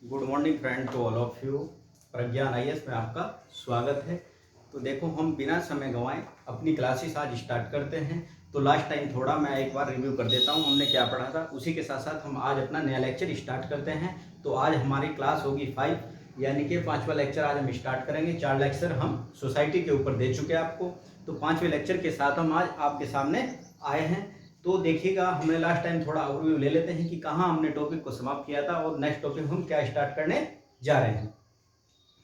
Good morning friend to all of you. Pragyan IAS में आपका स्वागत है। तो देखो, हम बिना समय गंवाए अपनी क्लासेस आज स्टार्ट करते हैं। तो लास्ट टाइम थोड़ा मैं एक बार रिव्यू कर देता हूं हमने क्या पढ़ा था, उसी के साथ साथ हम आज अपना नया लेक्चर स्टार्ट करते हैं। तो आज हमारी क्लास होगी 5, यानी कि 5वां लेक्चर आज हम स्टार्ट करेंगे। 4 लेक्चर हम सोसाइटी के ऊपर दे चुके हैं आपको, तो 5वें लेक्चर के साथ हम आज आपके सामने आए हैं। तो देखिएगा, हमने लास्ट टाइम थोड़ा ओवरव्यू ले लेते हैं कि कहाँ हमने टॉपिक को समाप्त किया था और नेक्स्ट टॉपिक हम क्या स्टार्ट करने जा रहे हैं।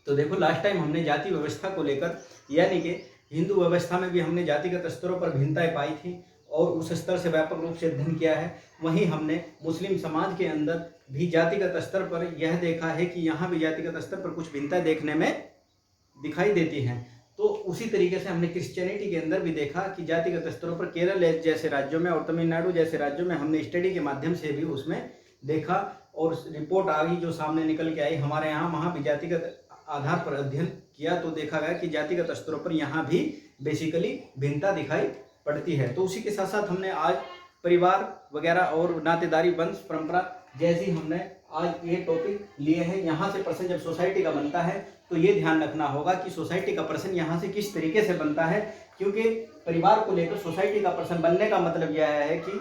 तो देखो, लास्ट टाइम हमने जाति व्यवस्था को लेकर, यानी कि हिंदू व्यवस्था में भी हमने जातिगत स्तरों पर भिन्नताएं पाई थी और उस स्तर से व्यापक रूप से अध्ययन किया है। वहीं हमने मुस्लिम समाज के अंदर भी जातिगत स्तर पर यह देखा है कि यहाँ भी जातिगत स्तर पर कुछ भिन्नताएं देखने में दिखाई देती हैं। तो उसी तरीके से हमने क्रिश्चियनिटी के अंदर भी देखा कि जातिगत स्तरों पर केरल जैसे राज्यों में और तमिलनाडु जैसे राज्यों में हमने स्टडी के माध्यम से भी उसमें देखा और रिपोर्ट आ गई जो सामने निकल के आई। हमारे यहाँ वहाँ भी जातिगत आधार पर अध्ययन किया तो देखा गया कि जातिगत स्तरों पर यहाँ भी बेसिकली भिन्नता दिखाई पड़ती है। तो उसी के साथ साथ हमने आज परिवार वगैरह और नातेदारी वंश परंपरा जैसी हमने आज ये टॉपिक लिए हैं। यहाँ से प्रश्न जब सोसाइटी का बनता है तो ये ध्यान रखना होगा कि सोसाइटी का प्रश्न यहाँ से किस तरीके से बनता है, क्योंकि परिवार को लेकर सोसाइटी का प्रश्न बनने का मतलब यह है कि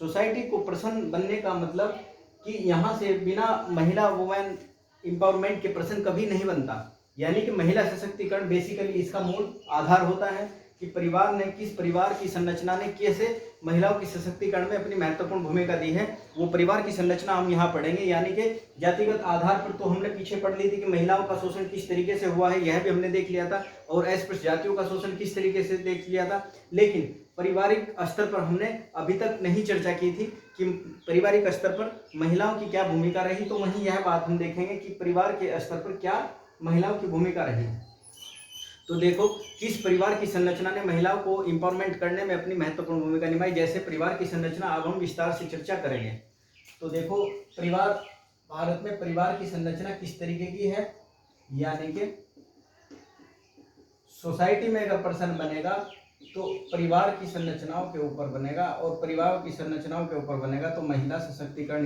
सोसाइटी को प्रश्न बनने का मतलब कि यहाँ से बिना महिला वुमेन एम्पावरमेंट के प्रश्न कभी नहीं बनता। यानी कि महिला सशक्तिकरण बेसिकली इसका मूल आधार होता है कि परिवार की संरचना ने कैसे महिलाओं की सशक्तिकरण में अपनी महत्वपूर्ण भूमिका दी है। वो परिवार की संरचना हम यहाँ पढ़ेंगे। यानी कि जातिगत आधार पर तो हमने पीछे पढ़ ली थी कि महिलाओं का शोषण किस तरीके से हुआ है, यह भी हमने देख लिया था, और अस्पृश्य जातियों का शोषण किस तरीके से देख लिया था। लेकिन पारिवारिक स्तर पर हमने अभी तक नहीं चर्चा की थी कि पारिवारिक स्तर पर महिलाओं की क्या भूमिका रही। तो वहीं यह बात हम देखेंगे कि परिवार के स्तर पर क्या महिलाओं की भूमिका रही। तो देखो, किस परिवार की संरचना ने महिलाओं को एम्पावरमेंट करने में अपनी महत्वपूर्ण भूमिका निभाई। जैसे परिवार की संरचना अब हम विस्तार से चर्चा करेंगे। तो देखो, परिवार, भारत में परिवार की संरचना किस तरीके की है, यानी कि सोसाइटी में अगर प्रश्न बनेगा तो परिवार की संरचनाओं के ऊपर बनेगा, और परिवार की संरचनाओं के ऊपर बनेगा तो महिला सशक्तिकरण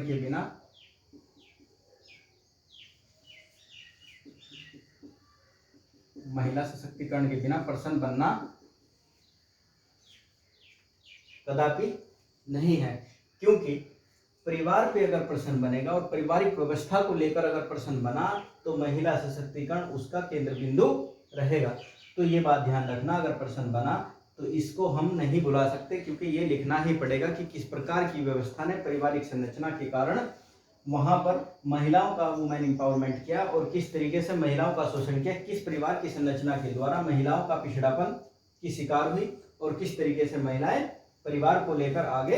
के बिना प्रश्न बनना कदापि नहीं है। क्योंकि परिवार पे अगर प्रश्न बनेगा और पारिवारिक व्यवस्था को लेकर अगर प्रश्न बना तो महिला सशक्तिकरण उसका केंद्र बिंदु रहेगा। तो ये बात ध्यान रखना, अगर प्रश्न बना तो इसको हम नहीं भुला सकते, क्योंकि ये लिखना ही पड़ेगा कि किस प्रकार की व्यवस्था ने पारिवारिक संरचना के कारण वहां पर महिलाओं का वुमेन एम्पावरमेंट किया और किस तरीके से महिलाओं का शोषण किया, किस परिवार की संरचना के द्वारा महिलाओं का पिछड़ापन की शिकार हुई और किस तरीके से महिलाएं परिवार को लेकर आगे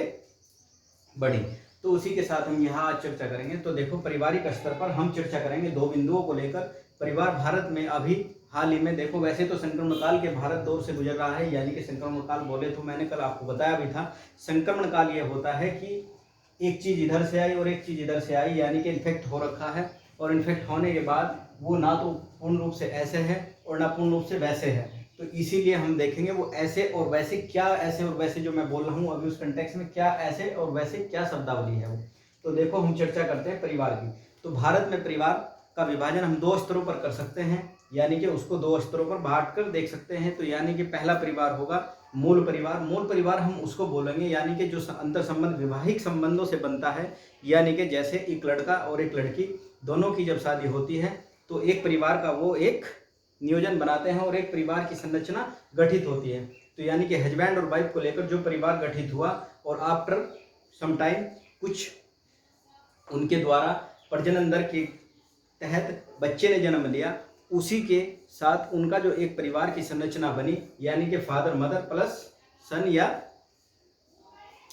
बढ़ी। तो उसी के साथ हम यहाँ आज चर्चा करेंगे। तो देखो, पारिवारिक स्तर पर हम चर्चा करेंगे 2 बिंदुओं को लेकर। परिवार भारत में अभी हाल ही में, देखो वैसे तो संक्रमण काल के भारत दौर से गुजर रहा है, यानी कि संक्रमण काल बोले तो मैंने कल आपको बताया भी था, संक्रमण काल ये होता है कि एक चीज इधर से आई और एक चीज इधर से आई, यानी कि इन्फेक्ट हो रखा है, और इन्फेक्ट होने के बाद वो ना तो पूर्ण रूप से ऐसे है और ना पूर्ण रूप से वैसे है। तो इसीलिए हम देखेंगे वो ऐसे और वैसे, क्या ऐसे और वैसे जो मैं बोल रहा हूँ अभी उस कंटेक्स्ट में, क्या ऐसे और वैसे क्या शब्दावली है वो। तो देखो, हम चर्चा करते हैं परिवार की। तो भारत में परिवार का विभाजन हम 2 स्तरों पर कर सकते हैं, यानी कि उसको 2 स्तरों पर बांट कर देख सकते हैं। तो यानी कि पहला परिवार होगा मूल परिवार। मूल परिवार हम उसको बोलेंगे यानी कि जो अंतर संबंध वैवाहिक संबंधों से बनता है, यानी कि जैसे एक लड़का और एक लड़की दोनों की जब शादी होती है तो एक परिवार का वो एक नियोजन बनाते हैं और एक परिवार की संरचना गठित होती है। तो यानी कि हस्बैंड और वाइफ को लेकर जो परिवार गठित हुआ और आफ्टर सम टाइम कुछ उनके द्वारा प्रजनन दर के तहत बच्चे ने जन्म लिया, उसी के साथ उनका जो एक परिवार की संरचना बनी, यानी कि फादर मदर प्लस सन या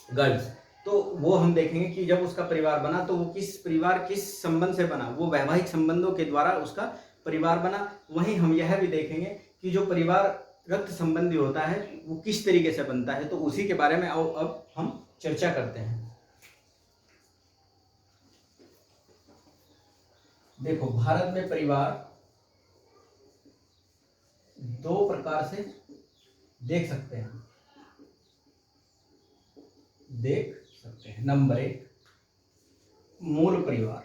गर्ल्स। तो वो हम देखेंगे कि जब उसका परिवार बना तो वो किस संबंध से बना, वो वैवाहिक संबंधों के द्वारा उसका परिवार बना। वहीं हम यह भी देखेंगे कि जो परिवार रक्त संबंधी होता है वो किस तरीके से बनता है। तो उसी के बारे में अब हम चर्चा करते हैं। देखो, भारत में परिवार 2 प्रकार से देख सकते हैं। नंबर 1, मूल परिवार।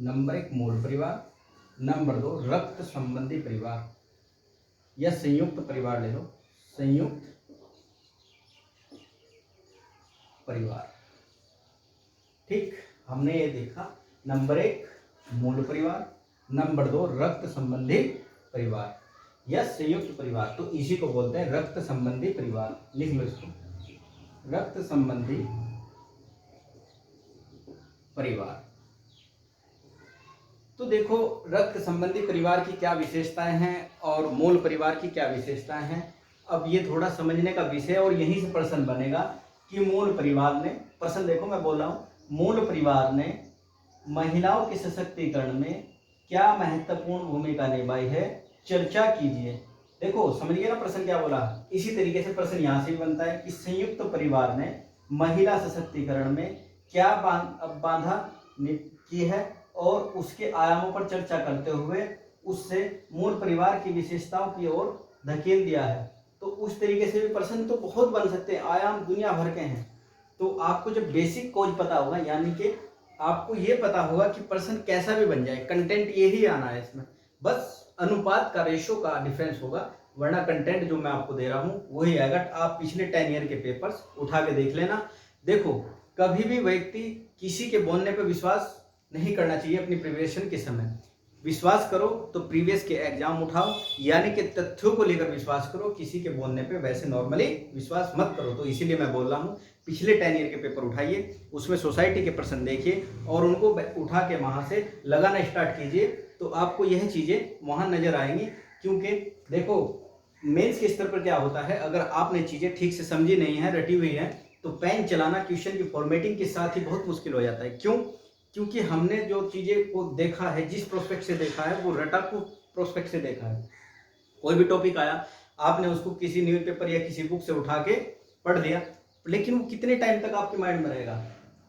नंबर 1 मूल परिवार, नंबर 2 रक्त संबंधी परिवार या संयुक्त परिवार ले लो, संयुक्त परिवार। ठीक, हमने ये देखा नंबर 1 मूल परिवार, नंबर 2 रक्त संबंधी परिवार या संयुक्त परिवार, तो इसी को बोलते हैं रक्त संबंधी परिवार। लिख लो इसको, रक्त संबंधी परिवार। तो देखो रक्त संबंधी परिवार की क्या विशेषताएं हैं और मूल परिवार की क्या विशेषताएं हैं, अब ये थोड़ा समझने का विषय और यहीं से प्रश्न बनेगा कि मूल परिवार ने, प्रश्न देखो मैं बोल रहा हूँ, मूल परिवार ने महिलाओं के सशक्तिकरण में क्या महत्वपूर्ण भूमिका निभाई है, चर्चा कीजिए। देखो समझिए ना प्रश्न क्या बोला, इसी तरीके से प्रश्न यहाँ से भी बनता है कि संयुक्त परिवार ने महिला सशक्तिकरण में क्या बाधा की है और उसके आयामों पर चर्चा करते हुए उससे मूल परिवार की विशेषताओं की ओर धकेल दिया है। तो उस तरीके से भी प्रश्न तो बहुत बन सकते हैं, आयाम दुनिया भर के हैं। तो आपको जब बेसिक कोज पता होगा, यानी कि आपको ये पता होगा कि प्रश्न कैसा भी बन जाए, कंटेंट यही आना है इसमें, बस अनुपात का, रेशो का डिफरेंस होगा, वरना कंटेंट जो मैं आपको दे रहा हूँ वही आएगा। आप पिछले 10 ईयर के पेपर्स उठा के देख लेना। देखो कभी भी व्यक्ति किसी के बोलने पर विश्वास नहीं करना चाहिए अपनी प्रिपरेशन के समय। विश्वास करो तो प्रीवियस के एग्जाम उठाओ, यानी कि तथ्यों को लेकर विश्वास करो, किसी के बोलने पे वैसे नॉर्मली विश्वास मत करो। तो इसीलिए मैं बोल रहा हूँ पिछले 10 ईयर के पेपर उठाइए, उसमें सोसाइटी के प्रश्न देखिए और उनको उठा के वहाँ से लगाना स्टार्ट कीजिए, तो आपको यह चीज़ें वहाँ नजर आएंगी। क्योंकि देखो मेंस के स्तर पर क्या होता है, अगर आपने चीज़ें ठीक से समझी नहीं है, रटी हुई है, तो पेन चलाना क्वेश्चन की फॉर्मेटिंग के साथ ही बहुत मुश्किल हो जाता है। क्यों? क्योंकि हमने जो चीज़ें को देखा है, जिस प्रोस्पेक्ट से देखा है, वो रटा को प्रोस्पेक्ट से देखा है। कोई भी टॉपिक आया, आपने उसको किसी न्यूज़पेपर या किसी बुक से उठा के पढ़ लिया, लेकिन वो कितने टाइम तक आपके माइंड में रहेगा?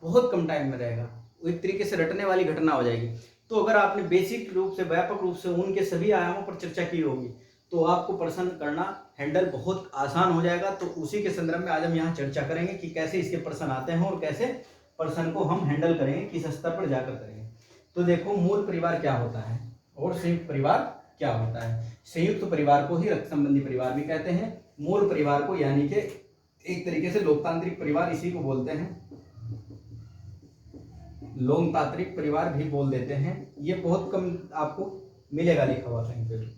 बहुत कम टाइम में रहेगा, वो एक तरीके से रटने वाली घटना हो जाएगी। तो अगर आपने बेसिक रूप से, व्यापक रूप से उनके सभी आयामों पर चर्चा की होगी, तो आपको प्रश्न करना, हैंडल बहुत आसान हो जाएगा। तो उसी के संदर्भ में आज हम यहाँ चर्चा करेंगे कि कैसे इसके प्रश्न आते हैं और कैसे प्रश्न को हम हैंडल करेंगे, किस स्तर पर जाकर करेंगे। तो देखो मूल परिवार क्या होता है और संयुक्त परिवार क्या होता है। संयुक्त परिवार को ही रक्त संबंधी परिवार भी कहते हैं। मूल परिवार को यानी कि एक तरीके से लोकतांत्रिक परिवार इसी को बोलते हैं, लोकतांत्रिक परिवार भी बोल देते हैं। ये बहुत कम आपको मिलेगा लिखा हुआ कहीं पे भी।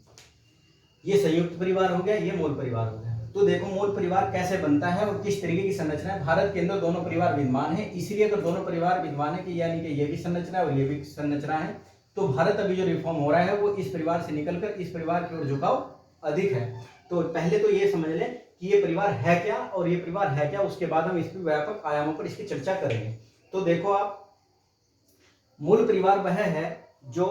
ये संयुक्त परिवार हो गया, ये मूल परिवार हो गया। तो देखो मूल परिवार कैसे बनता है और किस तरीके की संरचना है। भारत के अंदर दोनों परिवार विद्यमान है, इसलिए अगर दोनों परिवार विद्यमान है कि यानी कि ये भी संरचना है और ये भी संरचना है, तो भारत अभी जो रिफॉर्म हो रहा है वो इस परिवार से निकलकर इस परिवार की ओर झुकाव अधिक है। तो पहले तो ये समझ लें कि ये परिवार है क्या और ये परिवार है क्या, उसके बाद हम इसके व्यापक आयामों पर इसकी चर्चा करेंगे। तो देखो आप, मूल परिवार वह है जो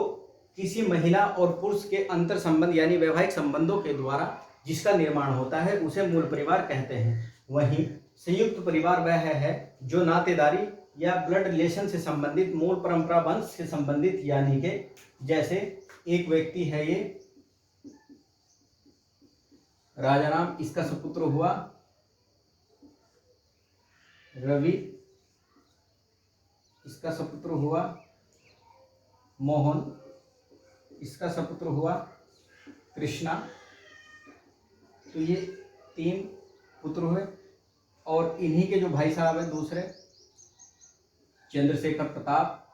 किसी महिला और पुरुष के अंतर संबंध यानी वैवाहिक संबंधों के द्वारा जिसका निर्माण होता है, उसे मूल परिवार कहते हैं। वहीं संयुक्त परिवार वह है जो नातेदारी या ब्लड रिलेशन से संबंधित, मूल परंपरा वंश से संबंधित, यानी कि जैसे एक व्यक्ति है, ये राजा राम, इसका सुपुत्र हुआ रवि, इसका सुपुत्र हुआ मोहन, इसका सपुत्र हुआ कृष्णा। तो ये 3 पुत्र हुए और इन्हीं के जो भाई साहब हैं दूसरे, चंद्रशेखर प्रताप,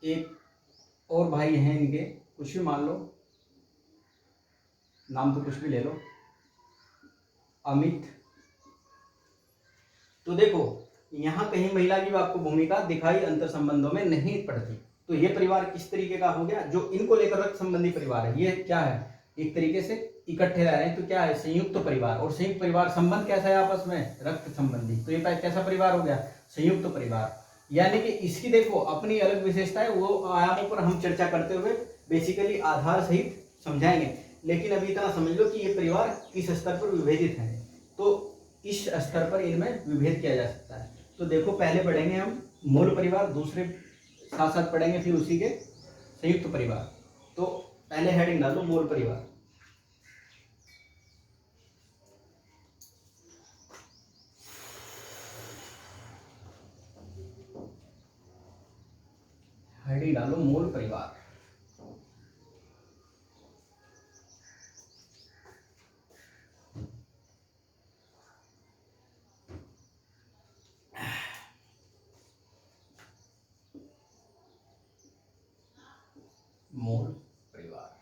एक और भाई हैं इनके, कुछ भी मान लो, नाम तो कुछ भी ले लो, अमित। तो देखो यहाँ कहीं महिला की आपको भूमिका दिखाई अंतर संबंधों में नहीं पड़ती। तो ये परिवार किस तरीके का हो गया, जो इनको लेकर रक्त संबंधी परिवार है। ये क्या है, एक तरीके से इकट्ठे रह रहे हैं, तो क्या है, संयुक्त परिवार। और संयुक्त परिवार संबंध कैसा है आपस में, रक्त संबंधी। तो ये कैसा परिवार हो गया, संयुक्त परिवार। यानी कि इसकी देखो अपनी अलग विशेषता है, वो आयामों पर हम चर्चा करते हुए बेसिकली आधार सहित समझाएंगे। लेकिन अभी इतना समझ लो कि ये परिवार किस स्तर पर विभेदित है, तो इस स्तर पर इनमें विभेद किया जा सकता है। तो देखो पहले पढ़ेंगे हम मूल परिवार, दूसरे साथ साथ पढ़ेंगे फिर उसी के संयुक्त परिवार। तो पहले हेडिंग डालो मूल परिवार। एंट्री डालो मूल परिवार। मूल परिवार।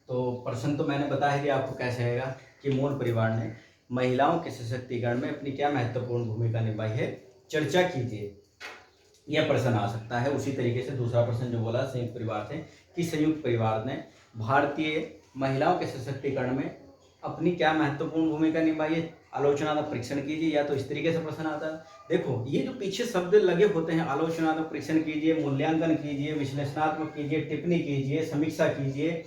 तो प्रश्न तो मैंने बता ही दिया आपको कैसे आएगा कि मूल परिवार ने महिलाओं के सशक्तिकरण में अपनी क्या महत्वपूर्ण भूमिका निभाई है, चर्चा कीजिए। यह प्रश्न आ सकता है। उसी तरीके से दूसरा प्रश्न जो बोला संयुक्त परिवार से कि संयुक्त परिवार ने भारतीय महिलाओं के सशक्तिकरण में अपनी क्या महत्वपूर्ण भूमिका निभाई है, आलोचनात्मक परीक्षण कीजिए। या तो इस तरीके से प्रश्न आता है। देखो ये जो पीछे शब्द लगे होते हैं, आलोचनात्मक परीक्षण कीजिए, मूल्यांकन कीजिए, विश्लेषणात्मक कीजिए, टिप्पणी कीजिए, समीक्षा कीजिए,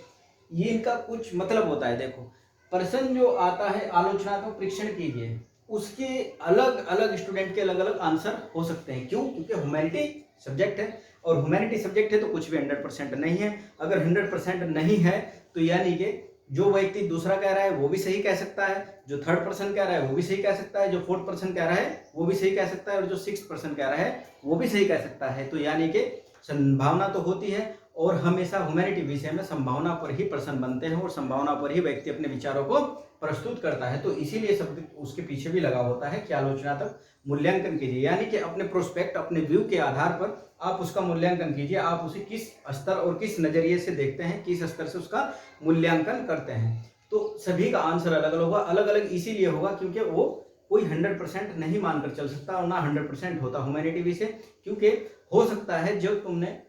ये इनका कुछ मतलब होता है। देखो प्रश्न जो आता है आलोचनात्मक परीक्षण कीजिए, उसके अलग अलग स्टूडेंट के अलग अलग आंसर हो सकते हैं। क्यों? क्योंकि ह्यूमैनिटी सब्जेक्ट है, और ह्यूमैनिटी सब्जेक्ट है तो कुछ भी 100% नहीं है। अगर 100% नहीं है तो यानी कि जो व्यक्ति दूसरा कह रहा है वो भी सही कह सकता है, जो थर्ड पर्सन कह रहा है वो भी सही कह सकता है, जो फोर्थ पर्सन कह रहा है वो भी सही कह सकता है, और जो सिक्स्थ पर्सन कह रहा है वो भी सही कह सकता है। तो यानी कि संभावना तो होती है, और हमेशा ह्यूमैनिटी विषय में संभावना पर ही प्रश्न बनते हैं और संभावना पर ही व्यक्ति अपने विचारों को प्रस्तुत करता है। तो इसीलिए शब्द उसके पीछे भी लगा होता है कि आलोचनात्मक मूल्यांकन कीजिए, यानी कि अपने प्रोस्पेक्ट, अपने व्यू के आधार पर आप उसका मूल्यांकन कीजिए। आप उसे किस स्तर और किस नजरिए से देखते हैं, किस स्तर से उसका मूल्यांकन करते हैं। तो सभी का आंसर अलग अलग होगा। अलग अलग इसीलिए होगा क्योंकि वो कोई 100% नहीं मानकर चल सकता और ना 100% होता ह्यूमैनिटी विषय। क्योंकि हो सकता है जो तुमने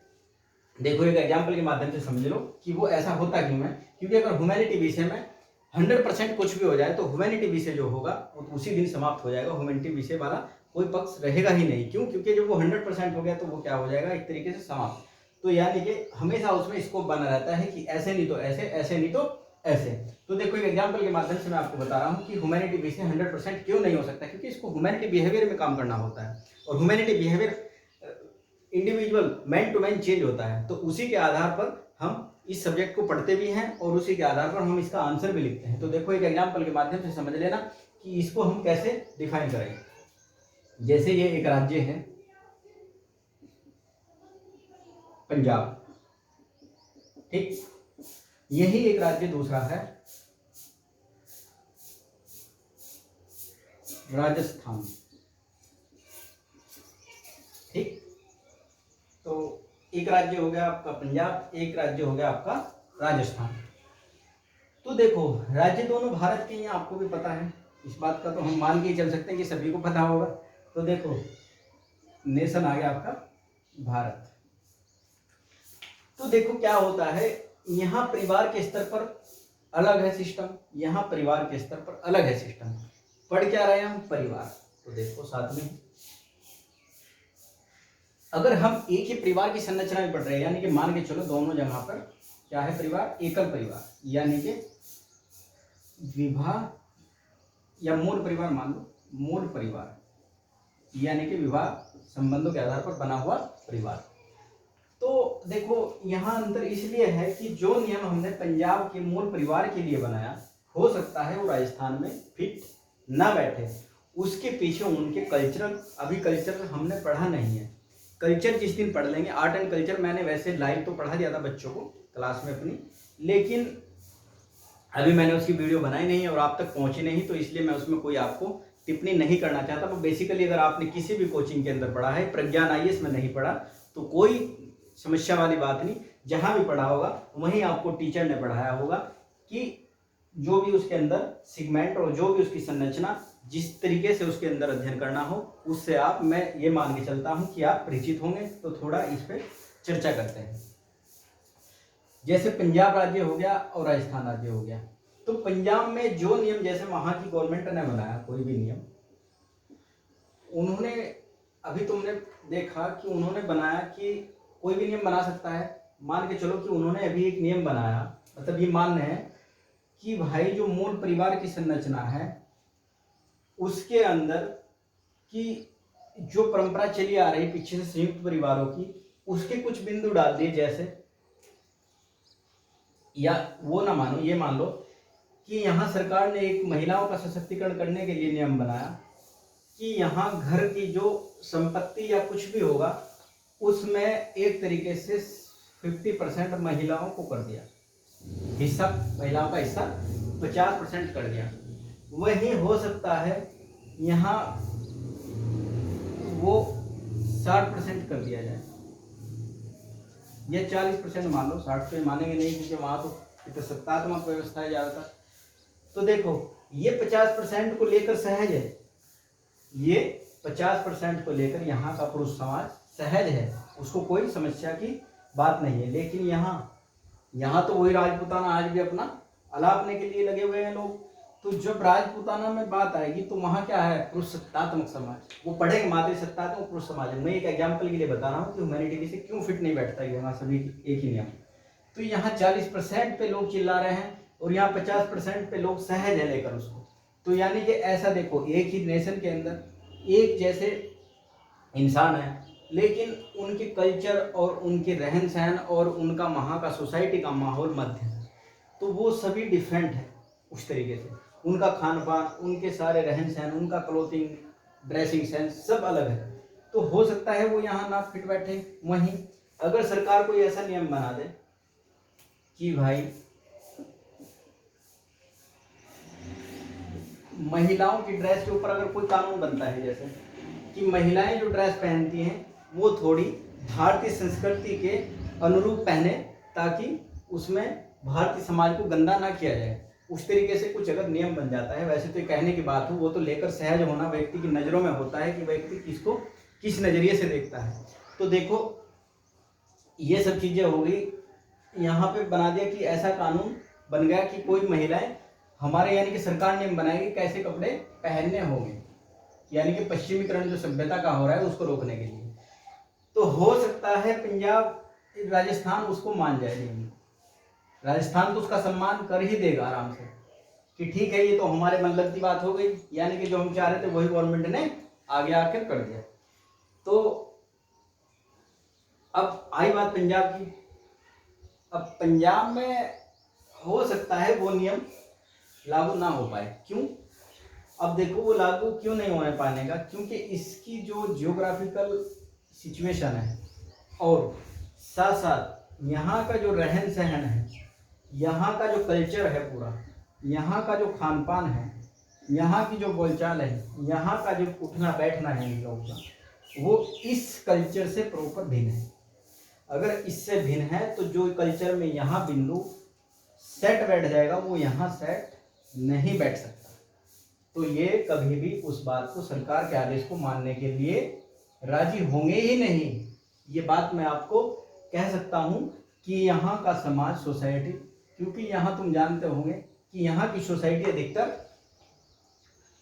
देखो, एक एग्जाम्पल के माध्यम से समझ लो कि वो ऐसा होता क्यों है। क्योंकि अगर ह्यूमैनिटी विषय में 100% कुछ भी हो जाए तो ह्यूमैनिटी विषय जो होगा वो उसी दिन समाप्त हो जाएगा। ह्यूमैनिटी विषय वाला कोई पक्ष रहेगा ही नहीं। क्यों? क्योंकि जब वो 100% हो गया तो वो क्या हो जाएगा, एक तरीके से समाप्त। तो यानी कि हमेशा उसमें स्कोप बना रहता है कि ऐसे नहीं तो ऐसे, ऐसे नहीं तो ऐसे। तो देखो एक एग्जाम्पल के माध्यम से मैं आपको बता रहा हूँ कि ह्यूमैनिटी विषय 100% क्यों नहीं हो सकता। क्योंकि इसको ह्यूमैनिटी बिहेवियर में काम करना होता है, और humanity behaviour individual man to man change होता है। तो उसी के आधार पर हम इस सब्जेक्ट को पढ़ते भी हैं और उसी के आधार पर हम इसका आंसर भी लिखते हैं। तो देखो एक एग्जांपल के माध्यम से समझ लेना कि इसको हम कैसे डिफाइन करें। जैसे ये एक राज्य है पंजाब, ठीक, यही एक राज्य दूसरा है राजस्थान, ठीक। तो एक राज्य हो गया आपका पंजाब, एक राज्य हो गया आपका राजस्थान। तो देखो राज्य दोनों भारत के हैं, आपको भी पता है इस बात का, तो हम मान के चल सकते हैं कि सभी को पता होगा। तो देखो नेशन आ गया आपका भारत। तो देखो क्या होता है, यहाँ परिवार के स्तर पर अलग है सिस्टम, यहाँ परिवार के स्तर पर अलग है सिस्टम। पढ़ क्या रहे हैं हम? परिवार। तो देखो साथ में अगर हम एक ही परिवार की संरचना में पढ़ रहे हैं, यानी कि मान के चलो दोनों जगह पर क्या है परिवार, एकल परिवार, यानी कि विवाह या मूल परिवार मान लो, मूल परिवार यानी कि विवाह संबंधों के आधार पर बना हुआ परिवार। तो देखो यहाँ अंतर इसलिए है कि जो नियम हमने पंजाब के मूल परिवार के लिए बनाया, हो सकता है वो राजस्थान में फिट ना बैठे। उसके पीछे उनके कल्चरल, अभी कल्चर हमने पढ़ा नहीं है, कल्चर जिस दिन पढ़ लेंगे। आर्ट एंड कल्चर मैंने वैसे लाइव तो पढ़ा दिया था बच्चों को क्लास में अपनी, लेकिन अभी मैंने उसकी वीडियो बनाई नहीं और आप तक पहुंची नहीं, तो इसलिए मैं उसमें कोई आपको टिप्पणी नहीं करना चाहता। तो बेसिकली अगर आपने किसी भी कोचिंग के अंदर पढ़ा है, प्रज्ञान आईएएस में नहीं पढ़ा तो कोई समस्या वाली बात नहीं, जहां भी पढ़ा होगा वहीं आपको टीचर ने पढ़ाया होगा कि जो भी उसके अंदर सिगमेंट और जो भी उसकी संरचना, जिस तरीके से उसके अंदर अध्ययन करना हो, उससे आप, मैं ये मान के चलता हूं कि आप परिचित होंगे। तो थोड़ा इस पर चर्चा करते हैं। जैसे पंजाब राज्य हो गया और राजस्थान राज्य हो गया, तो पंजाब में जो नियम, जैसे वहां की गवर्नमेंट ने बनाया कोई भी नियम, उन्होंने, अभी तुमने देखा कि उन्होंने बनाया कि कोई भी नियम बना सकता है। मान के चलो कि उन्होंने अभी एक नियम बनाया, मतलब ये मान्य है कि भाई जो मूल परिवार की संरचना है उसके अंदर की जो परंपरा चली आ रही पीछे से संयुक्त परिवारों की, उसके कुछ बिंदु डाल दिए। जैसे, या वो ना मानो, ये मान लो कि यहाँ सरकार ने एक महिलाओं का सशक्तिकरण करने के लिए नियम बनाया कि यहाँ घर की जो संपत्ति या कुछ भी होगा उसमें एक तरीके से 50% महिलाओं को कर दिया हिस्सा, महिलाओं का हिस्सा 50% कर दिया। वही हो सकता है यहाँ वो 60% कर दिया जाए, ये 40% मान लो, 60 तो मानेंगे नहीं क्योंकि वहाँ तो सत्तात्मक व्यवस्था है ज़्यादातर। तो देखो ये 50% को लेकर सहज है, ये 50% को लेकर यहाँ का पुरुष समाज सहज है, उसको कोई समस्या की बात नहीं है। लेकिन यहाँ तो वही राजपूताना आज भी अपना अलापने के लिए लगे हुए हैं लोग। तो जब राजपूताना में बात आएगी तो वहाँ क्या है, पुरुष सत्तात्मक समाज, वो पढ़ेंगे मातृ सत्तात्मक पुरुष समाज है। मैं एक एग्जाम्पल के लिए बता रहा हूँ कि ह्यूमैनिटी से क्यों फिट नहीं बैठता है, यहाँ सभी एक ही नियम। तो यहाँ 40% पे लोग चिल्ला रहे हैं और यहाँ 50% पे लोग सहज है लेकर उसको। तो यानी कि ऐसा देखो, एक ही नेशन के अंदर एक जैसे इंसान है, लेकिन उनके कल्चर और उनके रहन सहन और उनका वहाँ का सोसाइटी का माहौल मध्य है, तो वो सभी डिफरेंट है उस तरीके से। उनका खान पान, उनके सारे रहन सहन, उनका क्लोथिंग, ड्रेसिंग सेंस सब अलग है। तो हो सकता है वो यहाँ ना फिट बैठे। वहीं अगर सरकार कोई ऐसा नियम बना दे कि भाई महिलाओं की ड्रेस के ऊपर अगर कोई कानून बनता है, जैसे कि महिलाएं जो ड्रेस पहनती हैं वो थोड़ी भारतीय संस्कृति के अनुरूप पहने, ताकि उसमें भारतीय समाज को गंदा ना किया जाए, उस तरीके से कुछ अगर नियम बन जाता है। वैसे तो कहने की बात हो, वो तो लेकर सहज होना व्यक्ति की नज़रों में होता है कि व्यक्ति किसको किस नज़रिए से देखता है। तो देखो ये सब चीज़ें हो गई। यहाँ पे बना दिया कि ऐसा कानून बन गया कि कोई महिलाएं हमारे यानी कि सरकार नियम बनाएगी कैसे कपड़े पहनने होंगे, यानी कि पश्चिमीकरण जो सभ्यता का हो रहा है उसको रोकने के लिए। तो हो सकता है पंजाब, राजस्थान उसको मान जाए नियम, राजस्थान तो उसका सम्मान कर ही देगा आराम से कि ठीक है ये तो हमारे मन लगती बात हो गई, यानी कि जो हम चाह रहे थे वही गवर्नमेंट ने आगे आकर कर दिया। तो अब आई बात पंजाब की। अब पंजाब में हो सकता है वो नियम लागू ना हो पाए। क्यों? अब देखो वो लागू क्यों नहीं होने पाने का, क्योंकि इसकी जो जियोग्राफिकल सिचुएशन है और साथ साथ यहाँ का जो रहन सहन है, यहाँ का जो कल्चर है पूरा, यहाँ का जो खान पान है, यहाँ की जो बोलचाल है, यहाँ का जो उठना बैठना है इन लोगों का, वो इस कल्चर से प्रॉपर भिन्न है। अगर इससे भिन्न है तो जो कल्चर में यहाँ बिंदु सेट बैठ जाएगा वो यहाँ सेट नहीं बैठ सकता। तो ये कभी भी उस बात को, सरकार के आदेश को मानने के लिए राजी होंगे ही नहीं। ये बात मैं आपको कह सकता हूँ कि यहाँ का समाज, सोसाइटी, क्योंकि यहाँ तुम जानते होंगे कि यहाँ की सोसाइटी अधिकतर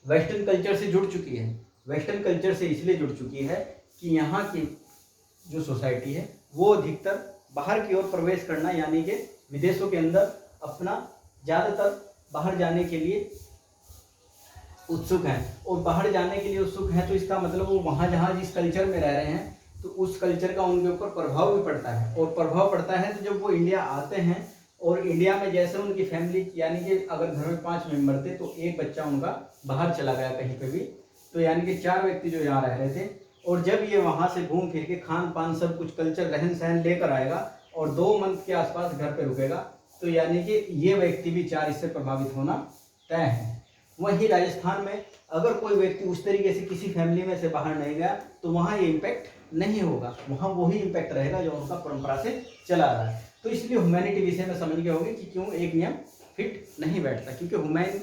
वेस्टर्न कल्चर से जुड़ चुकी है। वेस्टर्न कल्चर से इसलिए जुड़ चुकी है कि यहाँ की जो सोसाइटी है वो अधिकतर बाहर की ओर प्रवेश करना, यानी कि विदेशों के अंदर अपना ज़्यादातर बाहर जाने के लिए उत्सुक हैं। और बाहर जाने के लिए उत्सुक हैं तो इसका मतलब वो वहाँ जहाँ जिस कल्चर में रह रहे हैं तो उस कल्चर का उनके ऊपर प्रभाव भी पड़ता है। और प्रभाव पड़ता है तो जब वो इंडिया आते हैं और इंडिया में जैसे उनकी फैमिली, यानी कि अगर घर में 5 मेंबर थे तो एक बच्चा उनका बाहर चला गया कहीं पे भी, तो यानी कि 4 व्यक्ति जो यहाँ रह रहे थे, और जब ये वहाँ से घूम फिर के खान पान सब कुछ कल्चर रहन सहन लेकर आएगा और 2 मंथ के आसपास घर पे रुकेगा, तो यानी कि ये व्यक्ति भी 4 इससे प्रभावित होना तय है। वहीं राजस्थान में अगर कोई व्यक्ति उस तरीके से किसी फैमिली में से बाहर नहीं गया तो वहाँ ये इम्पैक्ट नहीं होगा, वहाँ वही इम्पैक्ट रहेगा जो उनका परंपरा से चला आ रहा है। तो इसलिए ह्यूमैनिटी विषय में समझ गए होंगे कि क्यों एक नियम फिट नहीं बैठता, क्योंकि ह्यूमैन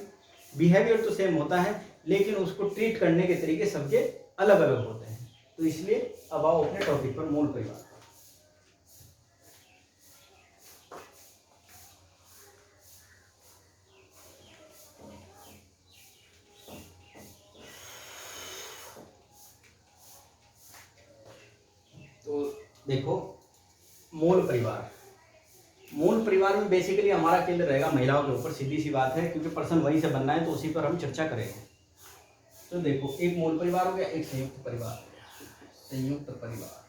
बिहेवियर तो सेम होता है लेकिन उसको ट्रीट करने के तरीके सबके अलग अलग होते हैं। तो इसलिए अब आओ अपने टॉपिक पर, मूल परिवार। तो देखो मूल परिवार, मूल परिवार में बेसिकली हमारा केंद्र रहेगा महिलाओं के ऊपर, सीधी सी बात है, क्योंकि पर्सन वहीं से बनना है तो उसी पर हम चर्चा करेंगे। तो देखो एक मूल परिवार हो गया, एक संयुक्त परिवार। संयुक्त परिवार,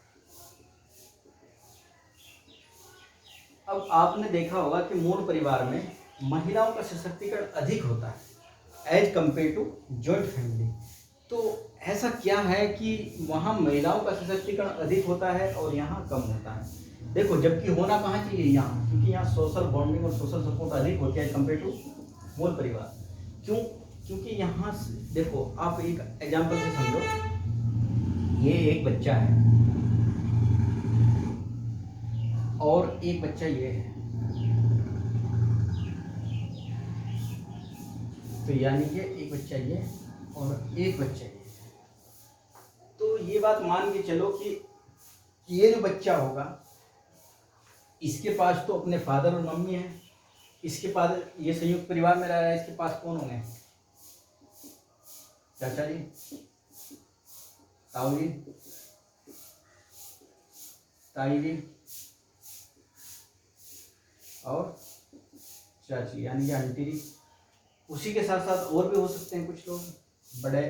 अब आपने देखा होगा कि मूल परिवार में महिलाओं का सशक्तिकरण अधिक होता है as compare to joint family. तो ऐसा क्या है कि वहाँ महिलाओं का सशक्तिकरण अधिक होता है और यहाँ कम होता है। देखो, जबकि होना कहाँ चाहिए यहाँ, क्योंकि यहाँ सोशल बॉन्डिंग और सोशल सपोर्ट अधिक होती है कंपेयर टू मूल परिवार। क्यों? क्योंकि यहाँ देखो, आप एक एग्जाम्पल से समझो, ये एक बच्चा है और एक बच्चा ये है, तो यानी कि एक बच्चा ये और एक बच्चा ये। तो ये बात मान के चलो कि ये जो बच्चा होगा, इसके पास तो अपने फादर और मम्मी है, इसके पास, ये संयुक्त परिवार में रह रहा है, इसके पास कौन होंगे? चाचा जी, ताऊ जी, ताई जी और चाची यानी कि आंटी जी। उसी के साथ साथ और भी हो सकते हैं कुछ लोग, बड़े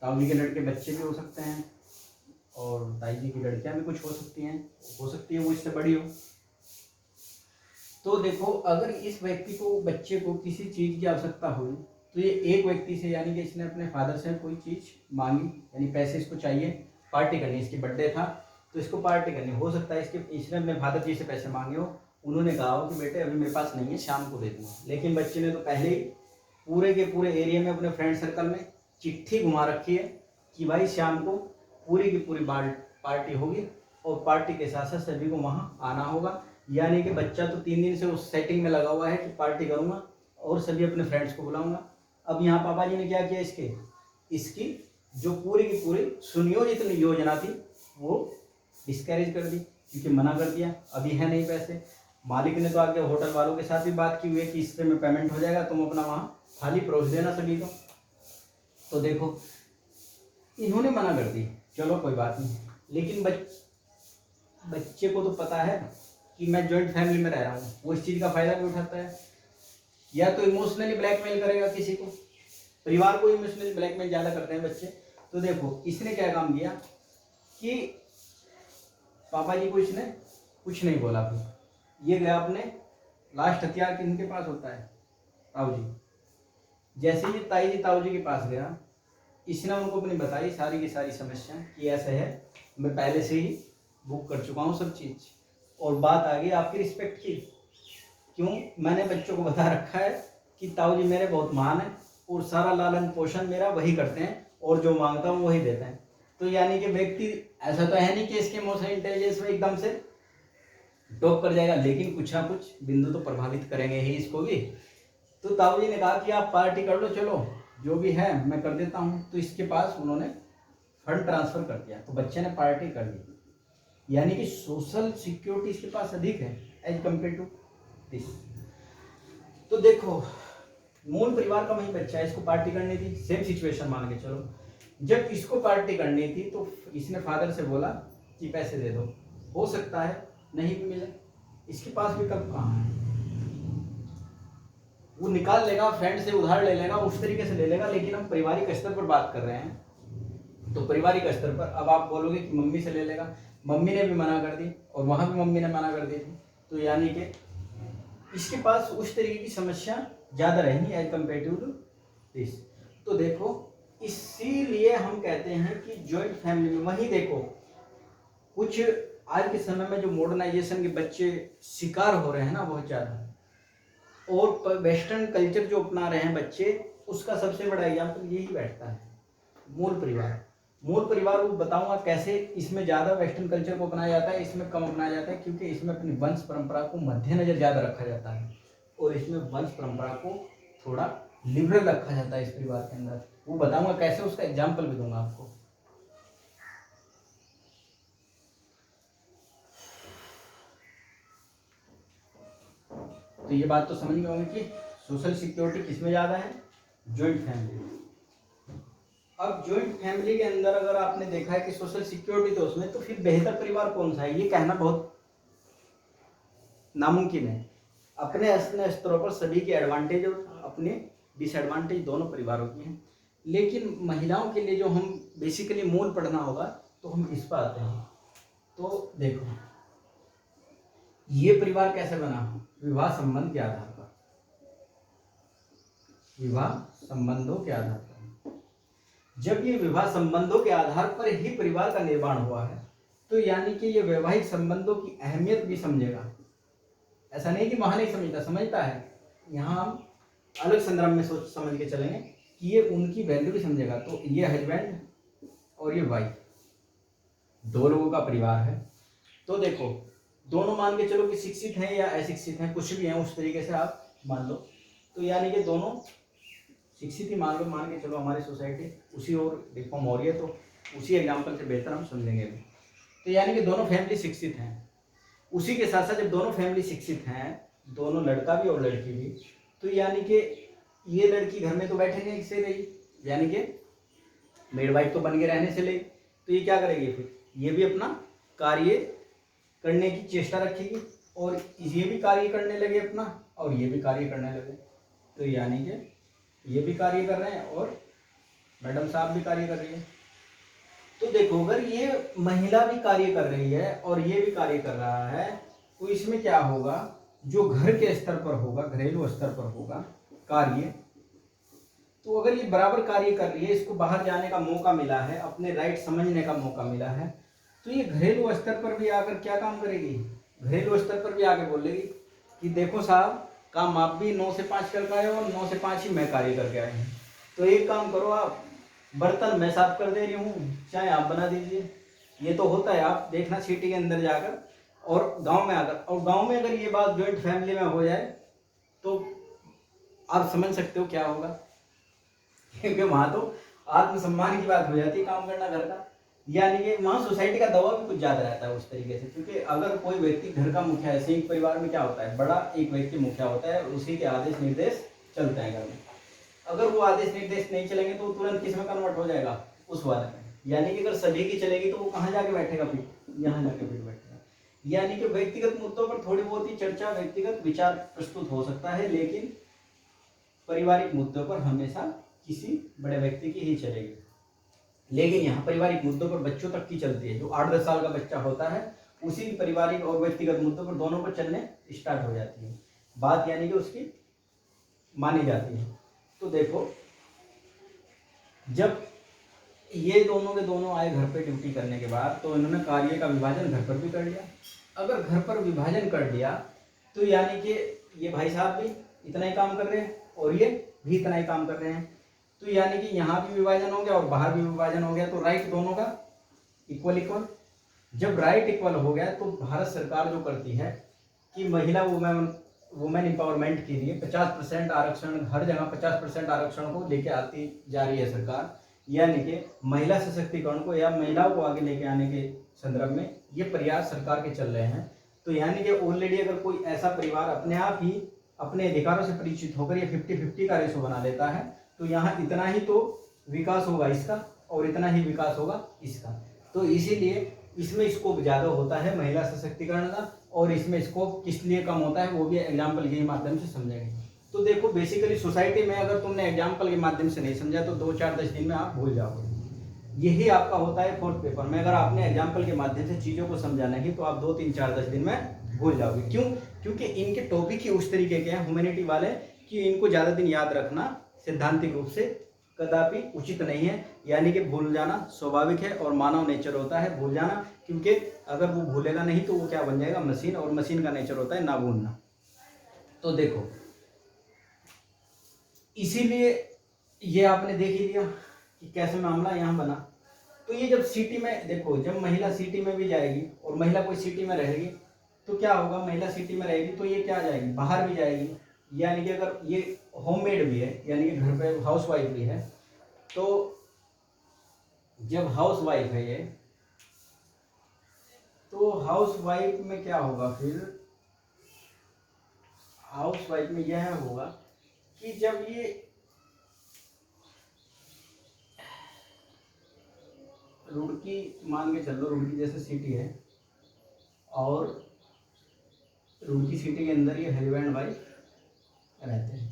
ताऊ जी के लड़के बच्चे भी हो सकते हैं और ताई जी की लड़कियां भी कुछ हो सकती हैं, हो सकती है वो इससे बड़ी हो। तो देखो, अगर इस व्यक्ति को, बच्चे को किसी चीज़ की आवश्यकता हुई तो ये एक व्यक्ति से, यानी कि इसने अपने फादर से कोई चीज़ मांगी, यानी पैसे इसको चाहिए, पार्टी करनी, इसकी बर्थडे था तो इसको पार्टी करनी, हो सकता है इसने अपने फादर जी से पैसे मांगे हो, उन्होंने कहा हो कि बेटे अभी मेरे पास नहीं है, शाम को दे दूँगा। लेकिन बच्चे ने तो पहले ही पूरे के पूरे एरिया में, अपने फ्रेंड सर्कल में चिट्ठी घुमा रखी है कि भाई शाम को पूरी की पूरी पार्टी होगी और पार्टी के साथ साथ सभी को वहाँ आना होगा। यानी कि बच्चा तो 3 दिन से उस सेटिंग में लगा हुआ है कि पार्टी करूँगा और सभी अपने फ्रेंड्स को बुलाऊंगा। अब यहाँ पापा जी ने क्या किया, इसकी जो पूरी की पूरी सुनियोजित योजना थी वो डिस्करेज कर दी, क्योंकि मना कर दिया, अभी है नहीं पैसे। मालिक ने तो आगे होटल वालों के साथ भी बात की हुई है कि इससे में पेमेंट हो जाएगा, तुम अपना वहाँ थाली परोस देना सभी को। तो देखो, इन्होंने मना कर दी, चलो कोई बात नहीं। लेकिन बच्चे को तो पता है कि मैं जॉइंट फैमिली में रह रहा हूँ, वो इस चीज़ का फायदा भी उठाता है। या तो इमोशनली ब्लैकमेल करेगा किसी को, परिवार को इमोशनली ब्लैकमेल ज़्यादा करते हैं बच्चे। तो देखो, इसने क्या काम किया कि पापा जी को इसने कुछ नहीं बोला, फिर ये गया अपने लास्ट हथियार किनके पास होता है, ताऊ जी। जैसे ही ताई जी ताऊ जी के पास गया, इसने उनको अपनी बताई सारी की सारी समस्या कि ऐसा है, मैं पहले से ही बुक कर चुका हूँ सब चीज़, और बात आ गई आपकी रिस्पेक्ट की। क्यों? मैंने बच्चों को बता रखा है कि ताऊ जी मेरे बहुत महान हैं और सारा लालन पोषण मेरा वही करते हैं और जो मांगता हूँ वही देते हैं। तो यानी कि व्यक्ति ऐसा तो है नहीं कि इसके इमोशनल इंटेलिजेंस में एकदम से टॉप कर जाएगा, लेकिन कुछ ना कुछ बिंदु तो प्रभावित करेंगे ही इसको भी। तो ताऊ जी ने कहा कि आप पार्टी कर लो, चलो जो भी है मैं कर देता हूँ। तो इसके पास उन्होंने फंड ट्रांसफर कर दिया, तो बच्चे ने पार्टी कर दी। यानी कि सोशल सिक्योरिटी इसके पास अधिक है एज कम्पेयर टू दिस। तो देखो, मूल परिवार का वही बच्चा है, इसको पार्टी करनी थी, सेम सिचुएशन मान के चलो, जब इसको पार्टी करनी थी तो इसने फादर से बोला कि पैसे दे दो, हो सकता है नहीं भी मिले, इसके पास विकल्प कहाँ है, वो निकाल लेगा, फ्रेंड से उधार ले लेगा, उस तरीके से ले लेगा। लेकिन हम पारिवारिक स्तर पर बात कर रहे हैं, तो पारिवारिक स्तर पर अब आप बोलोगे कि मम्मी से ले लेगा, मम्मी ने भी मना कर दी और वहाँ भी मम्मी ने मना कर दी थी। तो यानी कि इसके पास उस तरीके की समस्या ज़्यादा रहेंगी एज कम्पेरेटिव टू दिस। तो देखो, इसीलिए हम कहते हैं कि जॉइंट फैमिली में, वही देखो, कुछ आज के समय में जो मॉडर्नाइजेशन के बच्चे शिकार हो रहे हैं ना बहुत ज़्यादा, और वेस्टर्न कल्चर जो अपना रहे हैं बच्चे, उसका सबसे बड़ा एग्जाम्पल यही बैठता है, मूल परिवार। मूल परिवार को बताऊंगा कैसे इसमें ज़्यादा वेस्टर्न कल्चर को अपनाया जाता है, इसमें कम अपनाया जाता है, क्योंकि इसमें अपनी वंश परंपरा को मद्देनजर ज़्यादा रखा जाता है और इसमें वंश परंपरा को थोड़ा लिबरल रखा जाता है इस परिवार के अंदर। वो बताऊंगा कैसे, उसका एग्जाम्पल भी दूंगा आपको। तो ये बात तो समझ में होगी कि सोशल सिक्योरिटी किसमें ज़्यादा है, जॉइंट फैमिली। अब जॉइंट फैमिली के अंदर अगर आपने देखा है कि सोशल सिक्योरिटी तो उसमें, तो फिर बेहतर परिवार कौन सा है, ये कहना बहुत नामुमकिन है। अपने अपने स्तरों पर सभी के एडवांटेज और अपने डिसएडवांटेज दोनों परिवारों की हैं। लेकिन महिलाओं के लिए जो हम बेसिकली मूल पढ़ना होगा, तो हम इस पर आते हैं। तो देखो, ये परिवार कैसे बना, विवाह संबंध के आधार पर, विवाह संबंधों के आधार पर। जब ये विवाह संबंधों के आधार पर ही परिवार का निर्माण हुआ है, तो यानी कि ये वैवाहिक संबंधों की अहमियत भी समझेगा। ऐसा नहीं कि वहां नहीं समझता, समझता है। यहाँ हम अलग संदर्भ में सोच समझ के चलेंगे कि ये उनकी वैल्यू भी समझेगा। तो ये हस्बैंड और ये वाइफ, दो लोगों का परिवार है। तो देखो, दोनों मान के चलो कि शिक्षित हैं या अशिक्षित हैं, कुछ भी हैं, उस तरीके से आप मान लो। तो यानी कि दोनों शिक्षित ही मान लो, मान के चलो हमारी सोसाइटी उसी और रिफॉर्म हो रही है, तो उसी एग्जाम्पल से बेहतर हम समझेंगे अभी। तो यानी कि दोनों फैमिली शिक्षित हैं। उसी के साथ साथ जब दोनों फैमिली शिक्षित हैं, दोनों लड़का भी और लड़की भी, तो यानी कि ये लड़की घर में तो बैठेंगे इससे रही, यानी कि मेड वाइफ तो बन के रहने से ले, तो ये क्या करेगी फिर, ये भी अपना कार्य करने की चेष्टा रखेगी और ये भी कार्य करने लगे अपना और ये भी कार्य करने लगे। तो यानी कि ये भी कार्य कर रहे हैं और मैडम साहब भी कार्य कर रही है। तो देखो, अगर ये महिला भी कार्य कर रही है और ये भी कार्य कर रहा है, तो इसमें क्या होगा, जो घर के स्तर पर होगा, घरेलू स्तर पर होगा कार्य, तो अगर ये बराबर कार्य कर रही है, इसको बाहर जाने का मौका मिला है, अपने राइट समझने का मौका मिला है, तो ये घरेलू स्तर पर भी आकर क्या काम करेगी, घरेलू स्तर पर भी आके बोलेगी कि देखो साहब, काम आप भी 9 से 5 करके आए हो और 9 से 5 ही मैं कार्य करके आए हैं। तो एक काम करो, आप बर्तन मैं साफ कर दे रही हूँ, चाहे आप बना दीजिए। ये तो होता है, आप देखना सिटी के अंदर जाकर और गांव में आकर। और गांव में अगर ये बात जॉइंट फैमिली में हो जाए तो आप समझ सकते हो क्या होगा, क्योंकि वहां तो आत्मसम्मान की बात हो जाती है काम करना घर का। यानी कि वहाँ सोसाइटी का दबाव भी कुछ ज़्यादा रहता है उस तरीके से, क्योंकि अगर कोई व्यक्ति घर का मुखिया है, संयुक्त परिवार में क्या होता है, बड़ा एक व्यक्ति मुखिया होता है, उसी के आदेश निर्देश चलते हैं घर में। अगर वो आदेश निर्देश नहीं चलेंगे तो तुरंत किस में कन्वर्ट हो जाएगा, उस वाले में। यानी कि अगर सभी की चलेगी तो वो कहाँ जाके बैठेगा, फिर यहाँ जाके फिर बैठेगा। यानी कि व्यक्तिगत मुद्दों पर थोड़ी बहुत ही चर्चा, व्यक्तिगत विचार प्रस्तुत हो सकता है, लेकिन पारिवारिक मुद्दों पर हमेशा किसी बड़े व्यक्ति की ही चलेगी। लेकिन यहाँ पारिवारिक मुद्दों पर बच्चों तक की चलती है। जो 8-10 साल का बच्चा होता है, उसी पारिवारिक और व्यक्तिगत मुद्दों पर दोनों पर चलने स्टार्ट हो जाती है बात, यानी कि उसकी मानी जाती है। तो देखो, जब ये दोनों के दोनों आए घर पे ड्यूटी करने के बाद, तो इन्होंने कार्य का विभाजन घर पर भी कर लिया। अगर घर पर विभाजन कर दिया तो यानी कि ये भाई साहब भी इतना ही काम कर रहे हैं और ये भी इतना ही काम कर रहे हैं, तो यानी कि यहाँ भी विभाजन हो गया और बाहर भी विभाजन हो गया, तो राइट दोनों का इक्वल इक्वल। जब राइट इक्वल हो गया तो भारत सरकार जो करती है कि महिला वुमेन एम्पावरमेंट के लिए 50% आरक्षण, हर जगह 50% आरक्षण को लेके आती जा रही है सरकार। यानी कि महिला सशक्तिकरण को या महिलाओं को आगे लेके आने के संदर्भ में ये प्रयास सरकार के चल रहे हैं। तो यानी कि ऑलरेडी अगर कोई ऐसा परिवार अपने आप ही अपने अधिकारों से परिचित होकर ये 50-50 का रेशो बना लेता है, तो यहाँ इतना ही तो विकास होगा इसका और इतना ही विकास होगा इसका। तो इसीलिए इसमें स्कोप ज़्यादा होता है महिला सशक्तिकरण का, और इसमें स्कोप किस लिए कम होता है वो भी एग्जाम्पल के माध्यम से समझेंगे। तो देखो, बेसिकली सोसाइटी में अगर तुमने एग्जाम्पल के माध्यम से नहीं समझा तो 2-4-10 दिन में आप भूल जाओगे। यही आपका होता है फोर्थ पेपर में, अगर आपने एग्जाम्पल के माध्यम से चीज़ों को समझा नहीं तो आप 2-3-4-10 दिन में भूल जाओगे। क्यों? क्योंकि इनके टॉपिक ही उस तरीके के हैं ह्यूमैनिटी वाले कि इनको ज़्यादा दिन याद रखना सिद्धांतिक रूप से कदापि उचित नहीं है। यानी कि भूल जाना स्वाभाविक है और मानव नेचर होता है भूल जाना, क्योंकि अगर वो भूलेगा नहीं तो वो क्या बन जाएगा, मशीन, और मशीन का नेचर होता है ना भूलना। तो देखो, इसीलिए ये आपने देख ही लिया कि कैसे मामला यहाँ बना। तो ये जब सिटी में देखो, जब महिला सिटी में भी जाएगी और महिला कोई सिटी में रहेगी तो क्या होगा, महिला सिटी में रहेगी तो ये क्या जाएगी, बाहर भी जाएगी। यानी कि अगर ये होममेड भी है, यानी कि घर पे हाउस वाइफ भी है, तो जब हाउस वाइफ है ये, तो हाउस वाइफ में क्या होगा, फिर हाउस वाइफ में यह होगा कि जब ये रुड़की मान के चलो, रुड़की जैसे सिटी है और रुड़की सिटी के अंदर ये हस्बैंड वाइफ रहते हैं,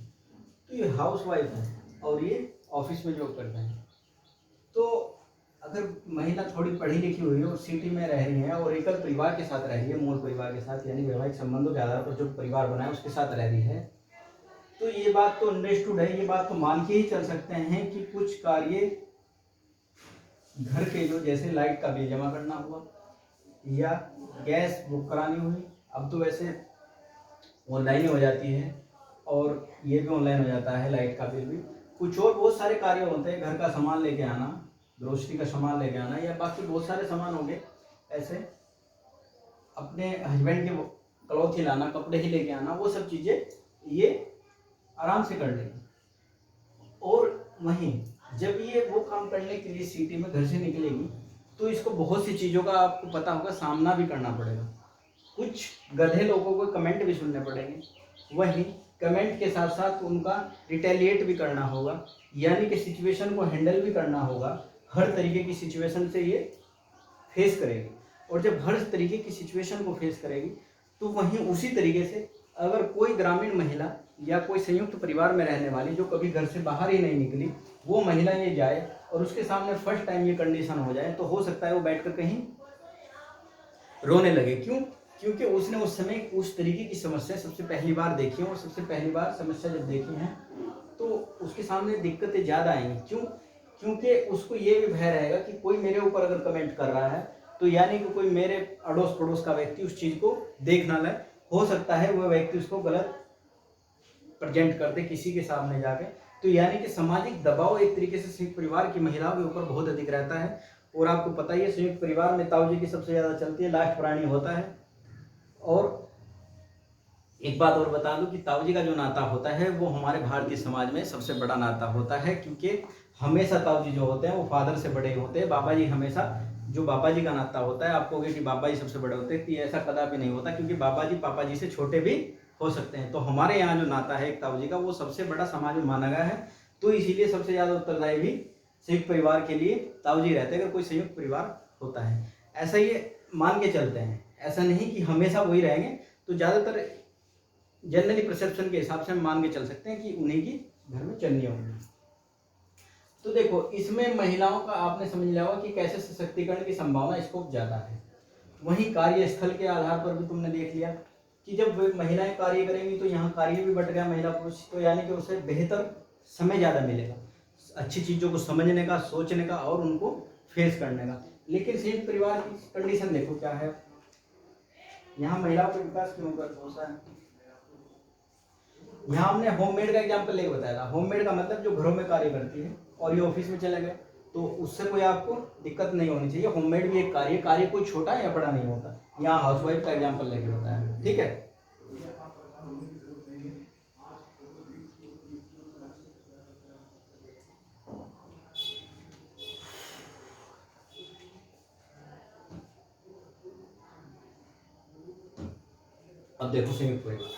तो ये हाउस वाइफ है और ये ऑफिस में जॉब करते हैं। तो अगर महिला थोड़ी पढ़ी लिखी हुई है और सिटी में रह रही है और एकल परिवार के साथ रह रही है, मूल परिवार के साथ, यानी वैवाहिक संबंधों के आधार पर जो परिवार बना है उसके साथ रह रही है, तो ये बात तो अंडरस्टूड है, ये बात तो मान के ही चल सकते हैं कि कुछ कार्य घर के जो जैसे लाइट का बिल जमा करना हुआ या गैस बुक करानी हुई, अब तो वैसे ऑनलाइन ही हो जाती है और ये भी ऑनलाइन हो जाता है, लाइट का बिल भी। कुछ और बहुत सारे कार्य होते हैं, घर का सामान लेके आना, ग्रोसरी का सामान लेके आना, या बाकी बहुत सारे सामान होंगे ऐसे, अपने हस्बैंड के क्लॉथ ही लाना, कपड़े ही लेके आना, वो सब चीज़ें ये आराम से कर लेगी। और वहीं जब ये वो काम करने के लिए सिटी में घर से निकलेगी तो इसको बहुत सी चीज़ों का आपको पता होगा सामना भी करना पड़ेगा। कुछ गधे लोगों को कमेंट भी सुनने पड़ेंगे, वहीं कमेंट के साथ साथ उनका रिटेलिएट भी करना होगा, यानी कि सिचुएशन को हैंडल भी करना होगा। हर तरीके की सिचुएशन से ये फेस करेगी, और जब हर तरीके की सिचुएशन को फेस करेगी तो वहीं उसी तरीके से अगर कोई ग्रामीण महिला या कोई संयुक्त परिवार में रहने वाली जो कभी घर से बाहर ही नहीं निकली, वो महिला ये जाए और उसके सामने फर्स्ट टाइम ये कंडीशन हो जाए, तो हो सकता है वो बैठकर कहीं रोने लगे। क्यों? क्योंकि उसने उस समय उस तरीके की समस्या सबसे पहली बार देखी है, और सबसे पहली बार समस्या जब देखी है तो उसके सामने दिक्कतें ज़्यादा आएंगी। क्यों? क्योंकि उसको ये भी भय रहेगा कि कोई मेरे ऊपर अगर कमेंट कर रहा है तो यानी कि कोई मेरे अड़ोस पड़ोस का व्यक्ति उस चीज़ को देख ना ले, हो सकता है वह व्यक्ति उसको गलत प्रेजेंट कर दे किसी के सामने जाके। तो यानी कि सामाजिक दबाव एक तरीके से संयुक्त परिवार की महिलाओं के ऊपर बहुत अधिक रहता है। और आपको पता ही है संयुक्त परिवार में ताऊ जी की सबसे ज़्यादा चलती है, लास्ट प्राणी होता है। और एक बात और बता दूं कि ताऊ जी का जो नाता होता है वो हमारे भारतीय समाज में सबसे बड़ा नाता होता है, क्योंकि हमेशा ताऊ जी जो होते हैं वो फादर से बड़े होते हैं। बाबा जी हमेशा, जो बाबा जी का नाता होता है, आप कहोगे कि बाबा जी सबसे बड़े होते हैं, कि ऐसा कदापि नहीं होता, क्योंकि बाबा जी पापा जी से छोटे भी हो सकते हैं। तो हमारे यहाँ जो नाता है एक ताऊ जी का, वो सबसे बड़ा समाज में माना गया है। तो इसीलिए सबसे ज़्यादा उत्तरदायी भी संयुक्त परिवार के लिए ताऊ जी रहते हैं, अगर कोई संयुक्त परिवार होता है। ऐसा ये मान के चलते हैं, ऐसा नहीं कि हमेशा वही रहेंगे। तो ज़्यादातर जनरली परसेप्शन के हिसाब से हम मान के चल सकते हैं कि उन्हीं की घर में चलनी होगी। तो देखो इसमें महिलाओं का आपने समझ लिया होगा कि कैसे सशक्तिकरण की संभावना स्कोप ज़्यादा है। वहीं कार्यस्थल के आधार पर भी तुमने देख लिया कि जब महिलाएं कार्य करेंगी तो यहाँ कार्य भी बढ़ गया महिला पुरुष, तो यानी कि उसे बेहतर समय ज़्यादा मिलेगा अच्छी चीज़ों को समझने का, सोचने का और उनको फेस करने का। लेकिन संयुक्त परिवार की कंडीशन देखो क्या है, यहाँ महिलाओं के विकास क्यों कर भरोसा है। यहाँ हमने होममेड का एग्जाम्पल लेके बताया था। होममेड का मतलब जो घरों में कार्य करती है, और ये ऑफिस में चले गए तो उससे कोई आपको दिक्कत नहीं होनी चाहिए। होममेड भी एक कार्य कोई छोटा या बड़ा नहीं होता। यहाँ हाउसवाइफ का एग्जाम्पल लेके बताया, ठीक है। अब देखो संयुक्त परिवार,